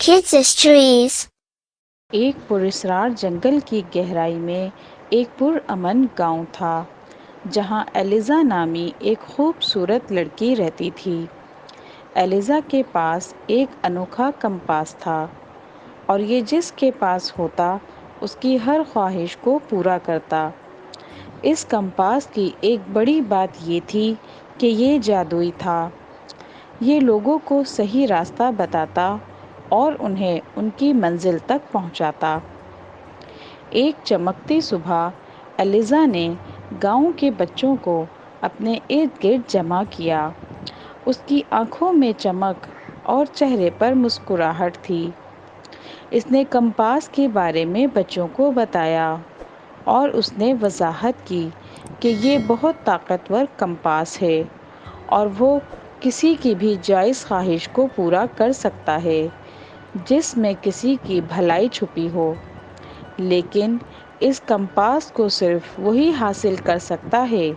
Kids Histories. ایک پراسرار جنگل کی گہرائی میں ایک پرامن گاؤں تھا جہاں ایلیزا نامی ایک خوبصورت لڑکی رہتی تھی۔ ایلیزا کے پاس ایک انوکھا کمپاس تھا اور یہ جس کے پاس ہوتا اس کی ہر خواہش کو پورا کرتا۔ اس کمپاس کی ایک بڑی بات یہ تھی کہ یہ جادوئی تھا۔ یہ لوگوں کو صحیح راستہ بتاتا اور انہیں ان کی منزل تک پہنچاتا۔ ایک چمکتی صبح ایلیزا نے گاؤں کے بچوں کو اپنے ارد گرد جمع کیا۔ اس کی آنکھوں میں چمک اور چہرے پر مسکراہٹ تھی۔ اس نے کمپاس کے بارے میں بچوں کو بتایا اور اس نے وضاحت کی کہ یہ بہت طاقتور کمپاس ہے اور وہ کسی کی بھی جائز خواہش کو پورا کر سکتا ہے جس میں کسی کی بھلائی چھپی ہو، لیکن اس کمپاس کو صرف وہی حاصل کر سکتا ہے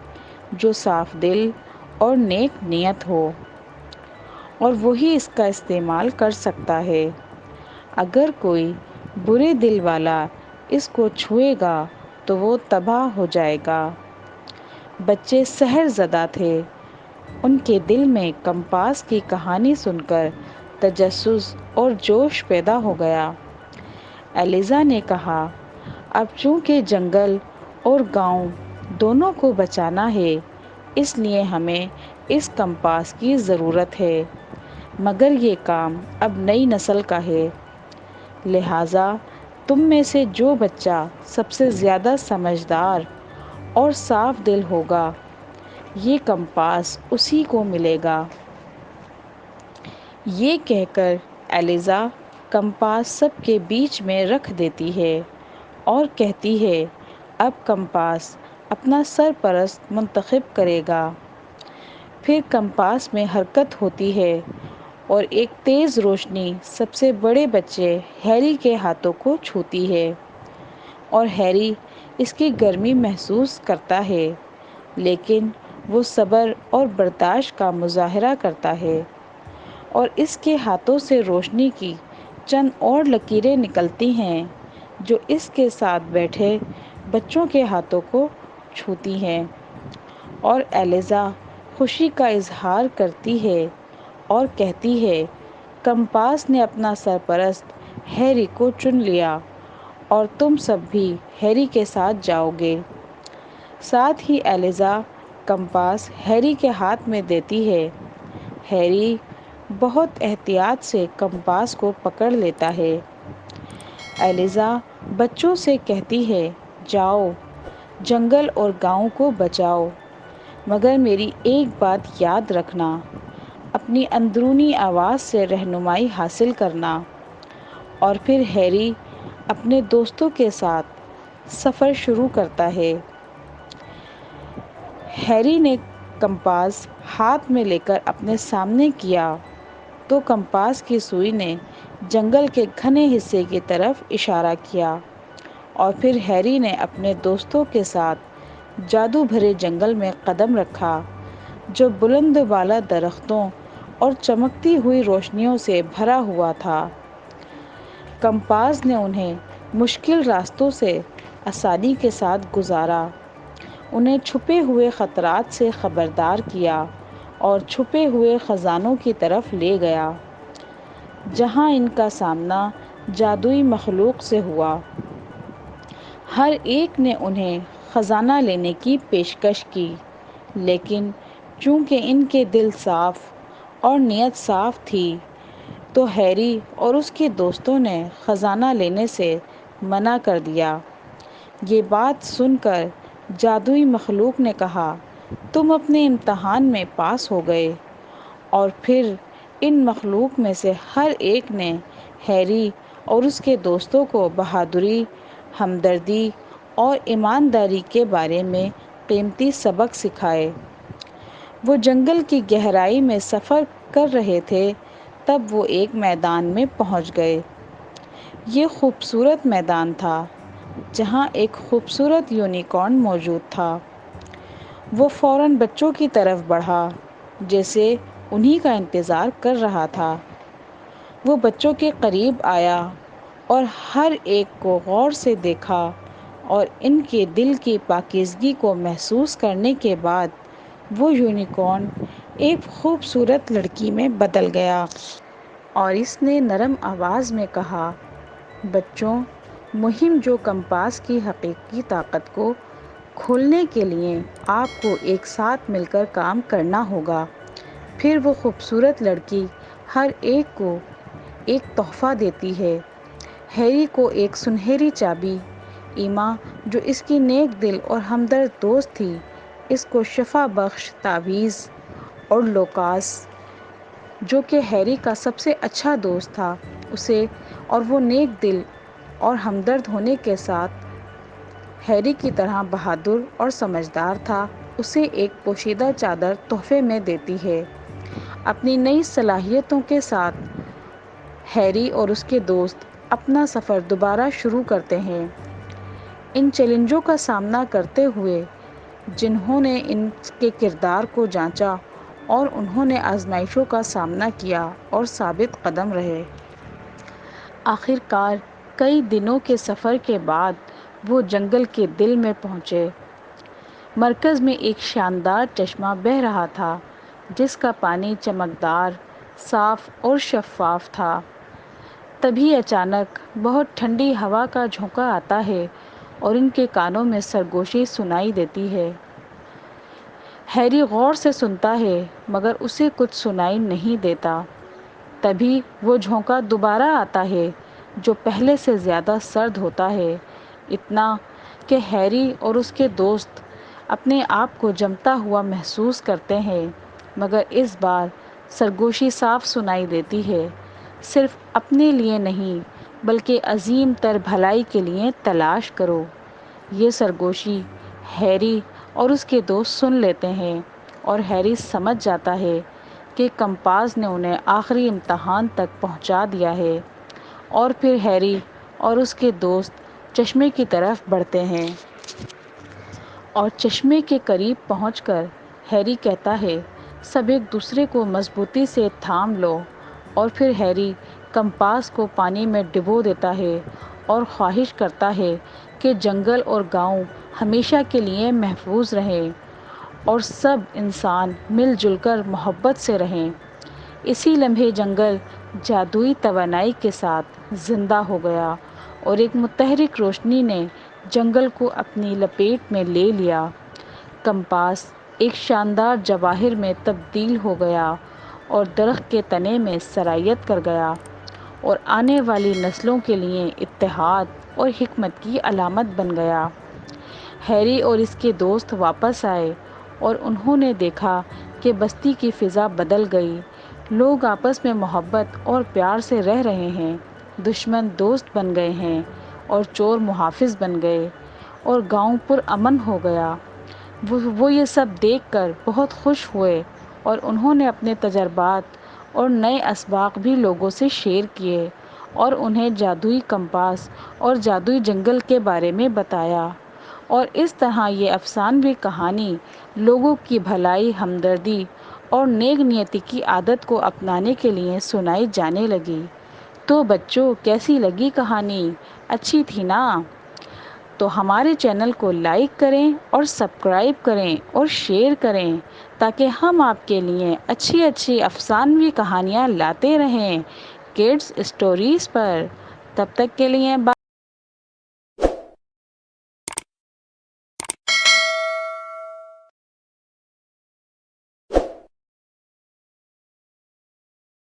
جو صاف دل اور نیک نیت ہو، اور وہی اس کا استعمال کر سکتا ہے۔ اگر کوئی برے دل والا اس کو چھوئے گا تو وہ تباہ ہو جائے گا۔ بچے سحر زدہ تھے۔ ان کے دل میں کمپاس کی کہانی سن کر تجسس اور جوش پیدا ہو گیا۔ ایلیزا نے کہا، اب چونکہ جنگل اور گاؤں دونوں کو بچانا ہے، اس لیے ہمیں اس کمپاس کی ضرورت ہے، مگر یہ کام اب نئی نسل کا ہے۔ لہٰذا تم میں سے جو بچہ سب سے زیادہ سمجھدار اور صاف دل ہوگا، یہ کمپاس اسی کو ملے گا۔ یہ کہہ کر ایلیزا کمپاس سب کے بیچ میں رکھ دیتی ہے اور کہتی ہے، اب کمپاس اپنا سرپرست منتخب کرے گا۔ پھر کمپاس میں حرکت ہوتی ہے اور ایک تیز روشنی سب سے بڑے بچے ہیری کے ہاتھوں کو چھوتی ہے، اور ہیری اس کی گرمی محسوس کرتا ہے، لیکن وہ صبر اور برداشت کا مظاہرہ کرتا ہے، اور اس کے ہاتھوں سے روشنی کی چند اور لکیریں نکلتی ہیں جو اس کے ساتھ بیٹھے بچوں کے ہاتھوں کو چھوتی ہیں، اور ایلیزا خوشی کا اظہار کرتی ہے اور کہتی ہے، کمپاس نے اپنا سرپرست ہیری کو چن لیا اور تم سب بھی ہیری کے ساتھ جاؤ گے۔ ساتھ ہی ایلیزا کمپاس ہیری کے ہاتھ میں دیتی ہے۔ ہیری بہت احتیاط سے کمپاس کو پکڑ لیتا ہے۔ ایلیزا بچوں سے کہتی ہے، جاؤ، جنگل اور گاؤں کو بچاؤ، مگر میری ایک بات یاد رکھنا، اپنی اندرونی آواز سے رہنمائی حاصل کرنا۔ اور پھر ہیری اپنے دوستوں کے ساتھ سفر شروع کرتا ہے۔ ہیری نے کمپاس ہاتھ میں لے کر اپنے سامنے کیا تو کمپاس کی سوئی نے جنگل کے گھنے حصے کی طرف اشارہ کیا، اور پھر ہیری نے اپنے دوستوں کے ساتھ جادو بھرے جنگل میں قدم رکھا جو بلند بالا درختوں اور چمکتی ہوئی روشنیوں سے بھرا ہوا تھا۔ کمپاس نے انہیں مشکل راستوں سے آسانی کے ساتھ گزارا، انہیں چھپے ہوئے خطرات سے خبردار کیا اور چھپے ہوئے خزانوں کی طرف لے گیا جہاں ان کا سامنا جادوئی مخلوق سے ہوا۔ ہر ایک نے انہیں خزانہ لینے کی پیشکش کی، لیکن چونکہ ان کے دل صاف اور نیت صاف تھی تو ہیری اور اس کے دوستوں نے خزانہ لینے سے منع کر دیا۔ یہ بات سن کر جادوئی مخلوق نے کہا، تم اپنے امتحان میں پاس ہو گئے۔ اور پھر ان مخلوق میں سے ہر ایک نے ہیری اور اس کے دوستوں کو بہادری، ہمدردی اور ایمانداری کے بارے میں قیمتی سبق سکھائے۔ وہ جنگل کی گہرائی میں سفر کر رہے تھے، تب وہ ایک میدان میں پہنچ گئے۔ یہ خوبصورت میدان تھا جہاں ایک خوبصورت یونیکارن موجود تھا۔ وہ فوراً بچوں کی طرف بڑھا جیسے انہی کا انتظار کر رہا تھا۔ وہ بچوں کے قریب آیا اور ہر ایک کو غور سے دیکھا اور ان کے دل کی پاکیزگی کو محسوس کرنے کے بعد وہ یونیکارن ایک خوبصورت لڑکی میں بدل گیا اور اس نے نرم آواز میں کہا، بچوں، مہم جو کمپاس کی حقیقی طاقت کو کھولنے کے لیے آپ کو ایک ساتھ مل کر کام کرنا ہوگا۔ پھر وہ خوبصورت لڑکی ہر ایک کو ایک تحفہ دیتی ہے۔ ہیری کو ایک سنہری چابی، ایما جو اس کی نیک دل اور ہمدرد دوست تھی، اس کو شفا بخش تعویذ، اور لوکاس جو کہ ہیری کا سب سے اچھا دوست تھا، اسے، اور وہ نیک دل اور ہمدرد ہونے کے ساتھ ہیری کی طرح بہادر اور سمجھدار تھا، اسے ایک پوشیدہ چادر تحفے میں دیتی ہے۔ اپنی نئی صلاحیتوں کے ساتھ ہیری اور اس کے دوست اپنا سفر دوبارہ شروع کرتے ہیں، ان چیلنجوں کا سامنا کرتے ہوئے جنہوں نے ان کے کردار کو جانچا، اور انہوں نے آزمائشوں کا سامنا کیا اور ثابت قدم رہے۔ آخر کار کئی دنوں کے سفر کے بعد وہ جنگل کے دل میں پہنچے۔ مرکز میں ایک شاندار چشمہ بہہ رہا تھا جس کا پانی چمکدار، صاف اور شفاف تھا۔ تبھی اچانک بہت ٹھنڈی ہوا کا جھونکا آتا ہے اور ان کے کانوں میں سرگوشی سنائی دیتی ہے۔ ہیری غور سے سنتا ہے مگر اسے کچھ سنائی نہیں دیتا۔ تبھی وہ جھونکا دوبارہ آتا ہے جو پہلے سے زیادہ سرد ہوتا ہے، اتنا کہ ہیری اور اس کے دوست اپنے آپ کو جمتا ہوا محسوس کرتے ہیں، مگر اس بار سرگوشی صاف سنائی دیتی ہے، صرف اپنے لیے نہیں بلکہ عظیم تر بھلائی کے لیے تلاش کرو۔ یہ سرگوشی ہیری اور اس کے دوست سن لیتے ہیں اور ہیری سمجھ جاتا ہے کہ کمپاس نے انہیں آخری امتحان تک پہنچا دیا ہے، اور پھر ہیری اور اس کے دوست چشمے کی طرف بڑھتے ہیں۔ اور چشمے کے قریب پہنچ کر ہیری کہتا ہے، سب ایک دوسرے کو مضبوطی سے تھام لو، اور پھر ہیری کمپاس کو پانی میں ڈبو دیتا ہے اور خواہش کرتا ہے کہ جنگل اور گاؤں ہمیشہ کے لیے محفوظ رہیں اور سب انسان مل جل کر محبت سے رہیں۔ اسی لمحے جنگل جادوئی توانائی کے ساتھ زندہ ہو گیا اور ایک متحرک روشنی نے جنگل کو اپنی لپیٹ میں لے لیا۔ کمپاس ایک شاندار جواہر میں تبدیل ہو گیا اور درخت کے تنے میں سرایت کر گیا اور آنے والی نسلوں کے لیے اتحاد اور حکمت کی علامت بن گیا۔ ہیری اور اس کے دوست واپس آئے اور انہوں نے دیکھا کہ بستی کی فضا بدل گئی، لوگ آپس میں محبت اور پیار سے رہ رہے ہیں، دشمن دوست بن گئے ہیں اور چور محافظ بن گئے، اور گاؤں پرامن ہو گیا۔ وہ یہ سب دیکھ کر بہت خوش ہوئے اور انہوں نے اپنے تجربات اور نئے اسباق بھی لوگوں سے شیئر کیے اور انہیں جادوئی کمپاس اور جادوئی جنگل کے بارے میں بتایا، اور اس طرح یہ افسانوی کہانی لوگوں کی بھلائی، ہمدردی اور نیک نیتی کی عادت کو اپنانے کے لیے سنائی جانے لگی۔ تو بچوں، کیسی لگی کہانی؟ اچھی تھی نا؟ تو ہمارے چینل کو لائک کریں اور سبسکرائب کریں اور شیئر کریں تاکہ ہم آپ کے لیے اچھی اچھی افسانوی کہانیاں لاتے رہیں کڈز اسٹوریز پر۔ تب تک کے لیے